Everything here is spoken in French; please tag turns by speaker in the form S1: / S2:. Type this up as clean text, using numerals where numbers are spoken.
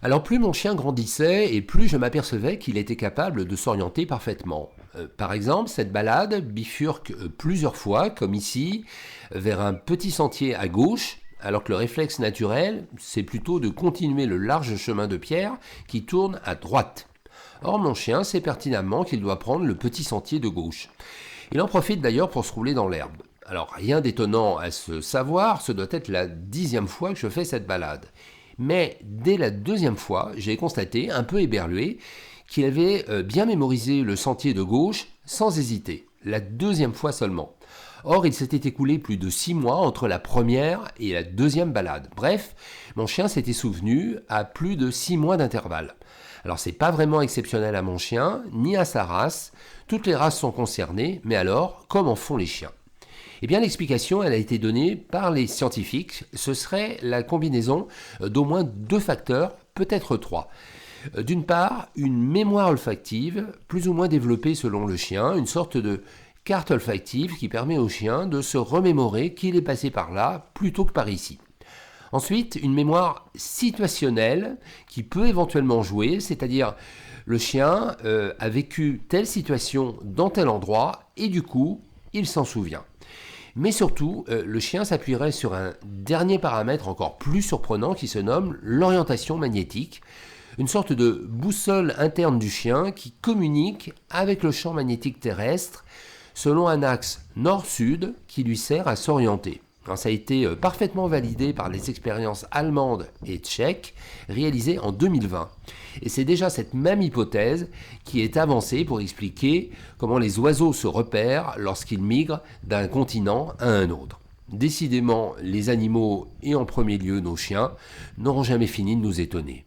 S1: Alors plus mon chien grandissait et plus je m'apercevais qu'il était capable de s'orienter parfaitement. Par exemple, cette balade bifurque plusieurs fois, comme ici, vers un petit sentier à gauche, alors que le réflexe naturel, c'est plutôt de continuer le large chemin de pierre qui tourne à droite. Or, mon chien sait pertinemment qu'il doit prendre le petit sentier de gauche. Il en profite d'ailleurs pour se rouler dans l'herbe. Alors, rien d'étonnant à se savoir, ce doit être la 10e fois que je fais cette balade. Mais dès la 2e fois, j'ai constaté, un peu éberlué, qu'il avait bien mémorisé le sentier de gauche sans hésiter, la 2e fois seulement. Or, il s'était écoulé plus de 6 mois entre la première et la 2e balade. Bref, mon chien s'était souvenu à plus de 6 mois d'intervalle. Alors, c'est pas vraiment exceptionnel à mon chien, ni à sa race. Toutes les races sont concernées, mais alors, comment font les chiens? Eh bien, l'explication, elle a été donnée par les scientifiques. Ce serait la combinaison d'au moins 2 facteurs, peut-être 3. D'une part, une mémoire olfactive, plus ou moins développée selon le chien, une sorte de carte olfactive qui permet au chien de se remémorer qu'il est passé par là plutôt que par ici. Ensuite, une mémoire situationnelle qui peut éventuellement jouer, c'est-à-dire le chien a vécu telle situation dans tel endroit et du coup, il s'en souvient. Mais surtout, le chien s'appuierait sur un dernier paramètre encore plus surprenant qui se nomme l'orientation magnétique, une sorte de boussole interne du chien qui communique avec le champ magnétique terrestre selon un axe nord-sud qui lui sert à s'orienter. Ça a été parfaitement validé par les expériences allemandes et tchèques réalisées en 2020. Et c'est déjà cette même hypothèse qui est avancée pour expliquer comment les oiseaux se repèrent lorsqu'ils migrent d'un continent à un autre. Décidément, les animaux, et en premier lieu nos chiens, n'auront jamais fini de nous étonner.